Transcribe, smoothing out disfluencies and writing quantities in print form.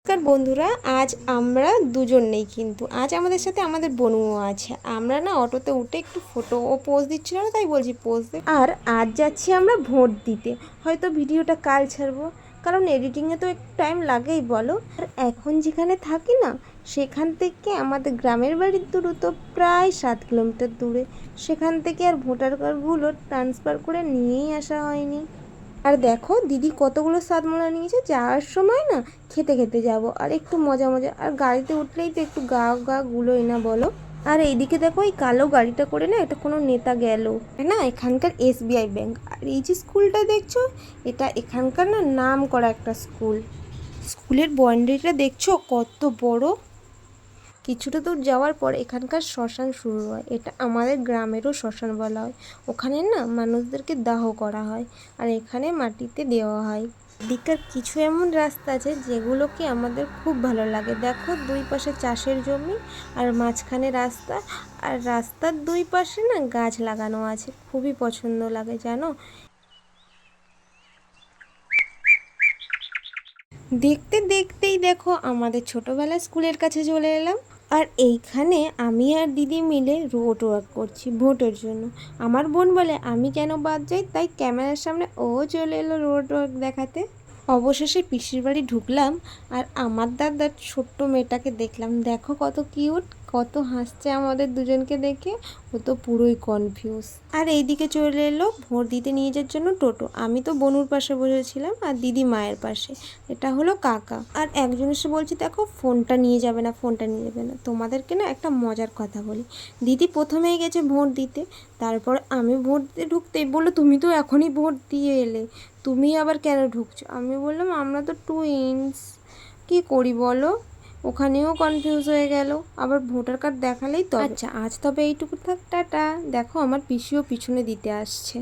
নমস্কার বন্ধুরা, আজ আমরা দুজন নেই, কিন্তু আজ আমাদের সাথে আমাদের বনুও আছে। আমরা না অটোতে উঠে একটু ফটো ও পোজ দিচ্ছিল না, তাই বলছি পোজ দে। আর আজ যাচ্ছি আমরা ভোট দিতে। হয়তো ভিডিওটা কাল ছাড়বো, কারণ এডিটিংয়ে তো একটু টাইম লাগেই বলো। আর এখন যেখানে থাকি না, সেখান থেকে আমাদের গ্রামের বাড়ির দূরত্ব প্রায় 7 কিলোমিটার দূরে। সেখান থেকে আর ভোটার কার্ডগুলো ট্রান্সফার করে নিয়েই আসা হয়নি। আর দেখো দিদি কতগুলো স্বাদমোলা নিয়েছে, যাওয়ার সময় না খেতে খেতে যাব আর একটু মজা মজা। আর গাড়িতে উঠলেই তো একটু গা গা গুলোই না বলো। আর এইদিকে দেখো এই কালো গাড়িটা করে না, এটা কোনো নেতা গেল না, এখানকার SBI ব্যাংক। আর এই যে স্কুলটা দেখছো, এটা এখানকার না নাম করা একটা স্কুল। স্কুলের বাউন্ডারিটা দেখছো কত বড়। কিছুটা দূর যাওয়ার পর এখানকার শ্মশান শুরু হয়। এটা আমাদের গ্রামেরও শ্মশান বলা হয়। ওখানে না মানুষদেরকে দাহ করা হয় আর এখানে মাটিতে দেওয়া হয়। এদিককার কিছু এমন রাস্তা আছে যেগুলোকে আমাদের খুব ভালো লাগে। দেখো দুই পাশে চাষের জমি আর মাঝখানে রাস্তা, আর রাস্তার দুই পাশে না গাছ লাগানো আছে, খুবই পছন্দ লাগে জানো। দেখতে দেখতেই দেখো আমাদের ছোটোবেলার স্কুলের কাছে চলে এলাম। আর এইখানে আমি আর দিদি মিলে রোড ওয়ার্ক করছি ভোটের জন্য। আমার বোন বলে আমি কেন বাদ যাই, তাই ক্যামেরার সামনে ও চলে এলো রোড ওয়ার্ক দেখাতে। অবশেষে পিসির বাড়ি ঢুকলাম আর আমার দাদার ছোট্ট মেয়েটাকে দেখলাম। দেখো কত কিউট, কত হাসছে আমাদের দুজনকে দেখে। ও তো পুরোই কনফিউজ। আর এইদিকে চলে এলো ভোট দিতে নিয়ে যাওয়ার জন্য টোটো। আমি তো বনুর পাশে বসেছিলাম আর দিদি মায়ের পাশে। এটা হলো কাকা। আর একজন এসে বলছি দেখো ফোনটা নিয়ে যাবে না, ফোনটা নিয়ে যাবে না। তোমাদেরকে না একটা মজার কথা বলি, দিদি প্রথমেই গেছে ভোট দিতে, তারপর আমি ভোট দিতে ঢুকতেই বললো তুমি তো এখনই ভোট দিয়ে এলে, তুমি আবার কেন ঢুকছো। আমি বললাম আমরা তো টুইন্স, কী করি বলো। ওখানেও কনফিউজ হয়ে গেল, আবার ভোটার কার্ড দেখালেই তো। আচ্ছা আজ তবে এইটুকু থাক, টাটা। দেখো আমার পিসিও পিছনে দিতে আসছে।